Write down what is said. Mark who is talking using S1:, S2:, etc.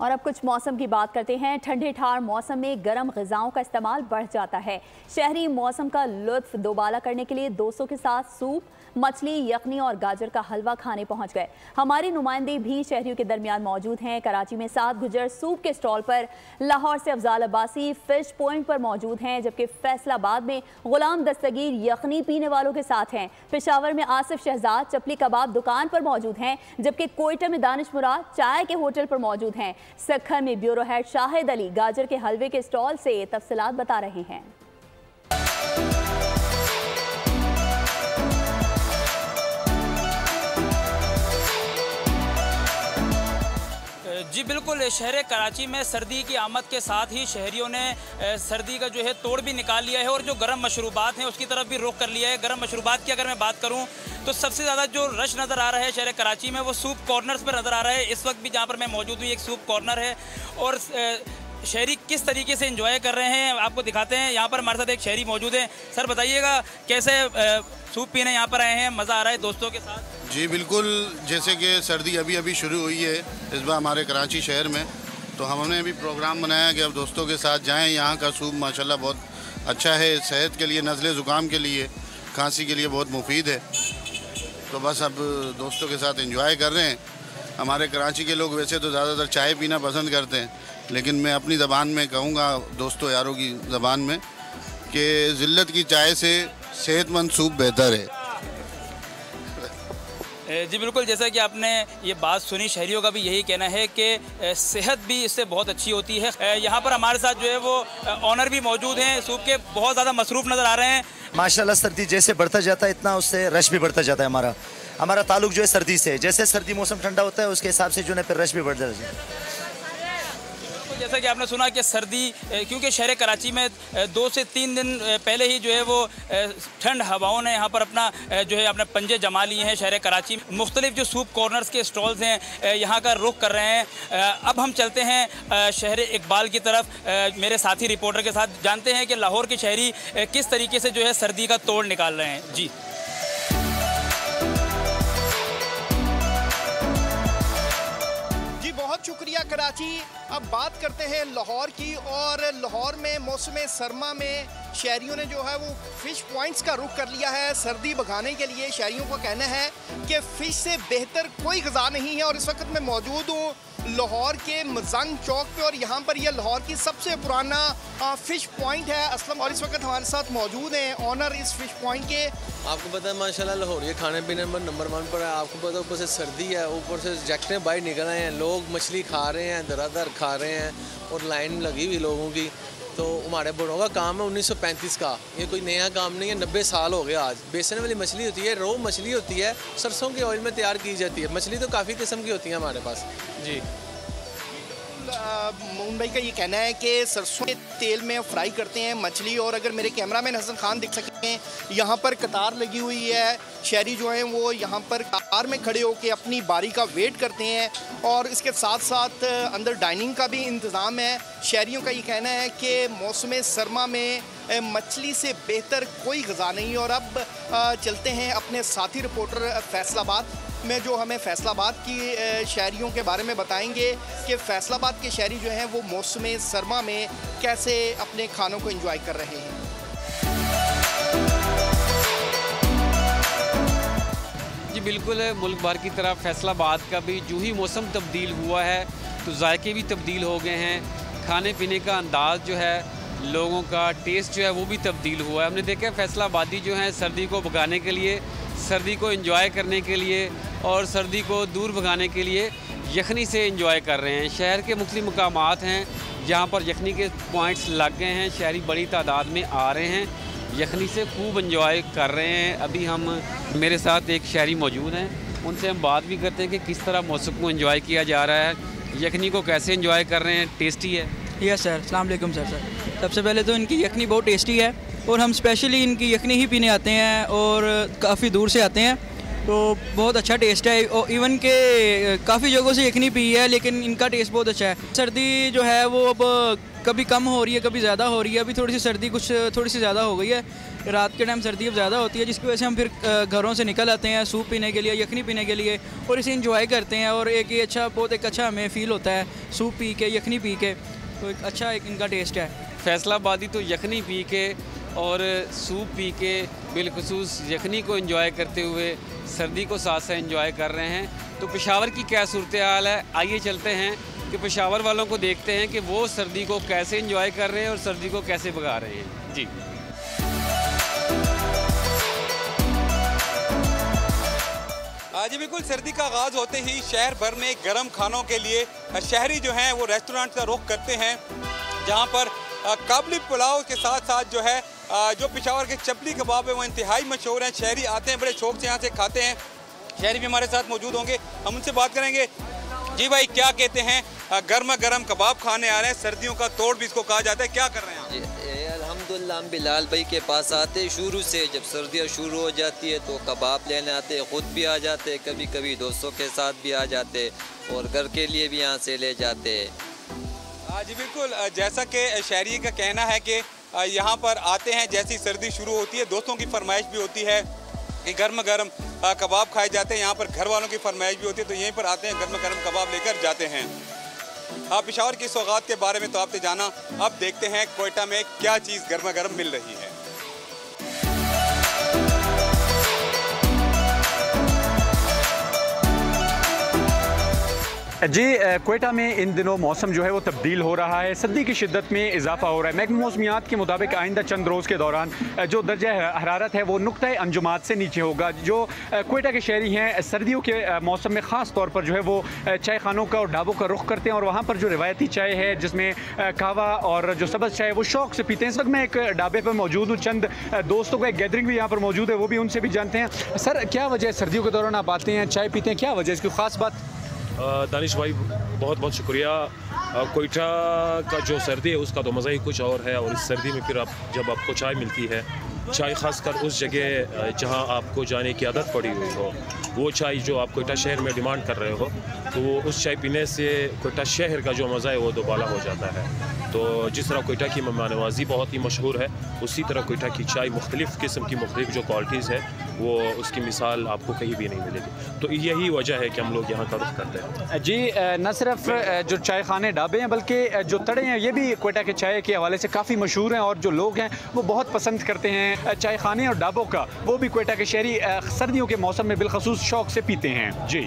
S1: और अब कुछ मौसम की बात करते हैं। ठंडे ठार मौसम में गर्म ग़िज़ाओं का इस्तेमाल बढ़ जाता है। शहरी मौसम का लुत्फ दोबाला करने के लिए दोस्तों के साथ सूप, मछली, यखनी और गाजर का हलवा खाने पहुंच गए। हमारी नुमाइंदे भी शहरियों के दरमियान मौजूद हैं। कराची में 7 गुजर सूप के स्टॉल पर, लाहौर से अफजाल अब्बासी फिश पॉइंट पर मौजूद हैं, जबकि फैसलाबाद में गुलाम दस्तगीर यखनी पीने वालों के साथ हैं। पेशावर में आसिफ शहजाद चपली कबाब दुकान पर मौजूद हैं, जबकि कोयटा में दानिश मुराद चाय के होटल पर मौजूद हैं। सखर में ब्यूरो हेड शाहिद अली गाजर के हलवे के स्टॉल से तफसीलात बता रहे हैं।
S2: जी बिल्कुल, शहर कराची में सर्दी की आमद के साथ ही शहरियों ने सर्दी का जो है तोड़ भी निकाल लिया है और जो गर्म मशरूबात हैं उसकी तरफ भी रुख कर लिया है। गर्म मशरूबात की अगर मैं बात करूं तो सबसे ज़्यादा जो रश नज़र आ रहा है शहर कराची में वो सूप कॉर्नर्स पर नज़र आ रहा है। इस वक्त भी जहां पर मैं मौजूद हूँ एक सूप कॉर्नर है और शहरी किस तरीके से एंजॉय कर रहे हैं आपको दिखाते हैं। यहाँ पर हमारे साथ एक शहरी मौजूद है। सर बताइएगा, कैसे सूप पीने यहाँ पर आए हैं, मज़ा आ रहा है दोस्तों के साथ?
S3: जी बिल्कुल, जैसे कि सर्दी अभी अभी शुरू हुई है इस बार हमारे कराची शहर में, तो हमने भी प्रोग्राम बनाया कि अब दोस्तों के साथ जाएं। यहाँ का सूप माशाल्लाह बहुत अच्छा है, सेहत के लिए, नज़ले ज़ुकाम के लिए, खांसी के लिए बहुत मुफीद है। तो बस अब दोस्तों के साथ एंजॉय कर रहे हैं। हमारे कराची के लोग वैसे तो ज़्यादातर चाय पीना पसंद करते हैं, लेकिन मैं अपनी ज़बान में कहूँगा, दोस्तों यारों की ज़बान में, कि ज़िल्लत की चाय से सेहतमंद सूप बेहतर है।
S2: जी बिल्कुल, जैसा कि आपने ये बात सुनी, शहरियों का भी यही कहना है कि सेहत भी इससे बहुत अच्छी होती है। यहाँ पर हमारे साथ जो है वो ऑनर भी मौजूद हैं, सूप के बहुत ज़्यादा मसरूफ़ नज़र आ रहे हैं।
S4: माशाल्लाह, सर्दी जैसे बढ़ता जाता है इतना उससे रश भी बढ़ता जाता है। हमारा ताल्लुक जो है सर्दी से, जैसे सर्दी मौसम ठंडा होता है उसके हिसाब से जो है फिर रश भी बढ़ जाता है।
S2: जैसा कि आपने सुना कि सर्दी, क्योंकि शहर कराची में 2 से 3 दिन पहले ही जो है वो ठंड हवाओं ने यहाँ पर अपना जो है अपने पंजे जमा लिए हैं। शहर कराची में मुख्तलिफ जो सूप कॉर्नर्स के स्टॉल्स हैं यहाँ का रुख कर रहे हैं। अब हम चलते हैं शहर इकबाल की तरफ, मेरे साथी रिपोर्टर के साथ, जानते हैं कि लाहौर के शहरी किस तरीके से जो है सर्दी का तोड़ निकाल रहे हैं। जी
S5: बहुत शुक्रिया कराची। अब बात करते हैं लाहौर की, और लाहौर में मौसम सरमा में शहरियों ने जो है वो फ़िश पॉइंट्स का रुख कर लिया है सर्दी भगाने के लिए। शहरियों का कहना है कि फ़िश से बेहतर कोई ग़िज़ा नहीं है। और इस वक्त मैं मौजूद हूँ लाहौर के मजंग चौक पे, और यहाँ पर यह लाहौर की सबसे पुराना फ़िश पॉइंट है असलम, और इस वक्त हमारे साथ मौजूद हैं ऑनर इस फ़िश पॉइंट के।
S6: आपको पता है माशाल्लाह लाहौर ये खाने पीने में नंबर 1 पर है। आपको पता है ऊपर से सर्दी है, ऊपर से जैकटें बाहर निकल रहे हैं, लोग मछली खा रहे हैं, दरादर खा रहे हैं और लाइन लगी हुई लोगों की। तो हमारे बड़ों का काम है 1935 का, ये कोई नया काम नहीं है। 90 साल हो गए आज। बेसन वाली मछली होती है, रो मछली होती है, सरसों के ऑयल में तैयार की जाती है। मछली तो काफ़ी किस्म की होती है हमारे पास। जी
S5: मोहन भाई का ये कहना है कि सरसों के तेल में फ्राई करते हैं मछली। और अगर मेरे कैमरामैन हसन खान दिख सकें, यहाँ पर कतार लगी हुई है। शहरी जो हैं वो यहाँ पर कतार में खड़े होकर अपनी बारी का वेट करते हैं, और इसके साथ साथ अंदर डाइनिंग का भी इंतज़ाम है। शहरियों का ये कहना है कि मौसम सरमा में मछली से बेहतर कोई ग़िज़ा नहीं। और अब चलते हैं अपने साथी रिपोर्टर फैसलाबाद में, जो हमें फैसलाबाद की शहरियों के बारे में बताएंगे कि फैसलाबाद के शहरी जो हैं वो मौसम सरमा में कैसे अपने खानों को एंजॉय कर रहे हैं।
S7: जी बिल्कुल, मुल्क भर की तरफ फैसलाबाद का भी जो ही मौसम तब्दील हुआ है तो जायके भी तब्दील हो गए हैं। खाने पीने का अंदाज़ जो है, लोगों का टेस्ट जो है वो भी तब्दील हुआ है। हमने देखा फैसलाबादी जो है सर्दी को भगाने के लिए, सर्दी को एंजॉय करने के लिए और सर्दी को दूर भगाने के लिए यखनी से एंजॉय कर रहे हैं। शहर के मुख्तलिफ मकामात हैं जहाँ पर यखनी के पॉइंट्स लग गए हैं। शहरी बड़ी तादाद में आ रहे हैं, यखनी से खूब एंजॉय कर रहे हैं। अभी मेरे साथ एक शहरी मौजूद हैं, उनसे हम बात भी करते हैं कि किस तरह मौसम को एंजॉय किया जा रहा है, यखनी को कैसे एंजॉय कर रहे हैं। टेस्टी है?
S8: यस सर, अस्सलाम वालेकुम सर। सबसे पहले तो इनकी यखनी बहुत टेस्टी है और हम स्पेशली इनकी यखनी ही पीने आते हैं और काफ़ी दूर से आते हैं। तो बहुत अच्छा टेस्ट है। और इवन के काफ़ी जगहों से यखनी पी है, लेकिन इनका टेस्ट बहुत अच्छा है। सर्दी जो है वो अब कभी कम हो रही है, कभी ज़्यादा हो रही है। अभी थोड़ी सी सर्दी थोड़ी सी ज़्यादा हो गई है, रात के टाइम सर्दी अब ज़्यादा होती है, जिसकी वजह से हम फिर घरों से निकल आते हैं सूप पीने के लिए, यखनी पीने के लिए, और इसे इंजॉय करते हैं। और एक ये बहुत अच्छा हमें फ़ील होता है सूप पी के, यखनी पी के, तो एक अच्छा इनका टेस्ट है।
S7: फैसलाबादी तो यखनी पी के और सूप पी के, बिलखुसूस यखनी को एंजॉय करते हुए सर्दी को साथ साथ एंजॉय कर रहे हैं। तो पेशावर की क्या सूरत हाल है, आइए चलते हैं कि पेशावर वालों को देखते हैं कि वो सर्दी को कैसे एंजॉय कर रहे हैं और सर्दी को कैसे भगा रहे हैं। जी
S9: जी बिल्कुल, सर्दी का आगाज़ होते ही शहर भर में गर्म खानों के लिए शहरी जो हैं वो रेस्टोरेंट का रुख करते हैं, जहां पर काबली पुलाव के साथ साथ जो है जो पेशावर के चपली कबाब है वो इंतहाई मशहूर हैं। शहरी आते हैं, बड़े शौक से यहाँ से खाते हैं। शहरी भी हमारे साथ मौजूद होंगे, हम उनसे बात करेंगे। जी भाई, क्या कहते हैं? गर्मा गर्म कबाब खाने आ रहे हैं, सर्दियों का तोड़ भी इसको कहा जाता है, क्या कर रहे हैं आप?
S10: अल्हम्दुलिल्लाह, हम बिलाल भाई के पास आते शुरू से, जब सर्दियाँ शुरू हो जाती है तो कबाब लेने आते, ख़ुद भी आ जाते, कभी कभी दोस्तों के साथ भी आ जाते और घर के लिए भी यहाँ से ले जाते।
S9: जी बिल्कुल, जैसा कि शहरी का कहना है कि यहाँ पर आते हैं, जैसी सर्दी शुरू होती है दोस्तों की फरमाइश भी होती है कि गर्म गर्म कबाब खाए जाते हैं। यहाँ पर घर वालों की फरमाइश भी होती है, तो यहीं पर आते हैं, गर्म गर्म कबाब लेकर जाते हैं। पेशावर की सौगात के बारे में तो आपने जाना, अब देखते हैं कोयटा में क्या चीज़ गर्मा गर्म मिल रही है।
S11: जी, कोयटा में इन दिनों मौसम जो है वो तब्दील हो रहा है, सर्दी की शिद्दत में इजाफा हो रहा है। महकमा मौसमियात के मुताबिक आइंदा चंद रोज़ के दौरान जो दर्जा हरारत है वो नुक्ता अंजुमात से नीचे होगा। जो कोयटा के शहरी हैं सर्दियों के मौसम में ख़ास तौर पर जो है वो चाय खानों का और ढाबों का रुख करते हैं, और वहाँ पर जो रिवायती चाय है जिसमें कहवा और जो सब्ज़ चाय वो शौक़ से पीते हैं। इस वक्त मैं एक ढाबे पर मौजूद हूँ, चंद दोस्तों का एक गैदरिंग भी यहाँ पर मौजूद है, वो भी उनसे भी जानते हैं। सर, क्या वजह है सर्दियों के दौरान आप आते हैं, चाय पीते हैं, क्या वजह है, इसकी ख़ास बात?
S12: दानिश भाई, बहुत बहुत शुक्रिया। कोयटा का जो सर्दी है उसका तो मज़ा ही कुछ और है, और इस सर्दी में फिर जब आपको चाय मिलती है, चाय ख़ासकर उस जगह जहां आपको जाने की आदत पड़ी हुई हो, वो चाय जो आप कोयटा शहर में डिमांड कर रहे हो, तो वो उस चाय पीने से कोयटा शहर का जो मज़ा है वो दोबाला हो जाता है। तो जिस तरह कोयटा की मेहमाननवाज़ी बहुत ही मशहूर है, उसी तरह कोयटा की चाय मुख्तलिफ़ किस्म की मुख्तलिफ़ जो क्वालिटीज़ है वो उसकी मिसाल आपको कहीं भी नहीं मिलेगी। तो यही वजह है कि हम लोग यहाँ का रुख करते हैं।
S11: जी, न सिर्फ जो चाय खाने ढाबे हैं बल्कि जो तड़े हैं ये भी कोयटा के चाय के हवाले से काफ़ी मशहूर हैं, और जो लोग हैं वो बहुत पसंद करते हैं चाय खाने और ढाबों का, वो भी कोयटा के शहरी सर्दियों के मौसम में बिलखसूस शौक़ से पीते हैं। जी।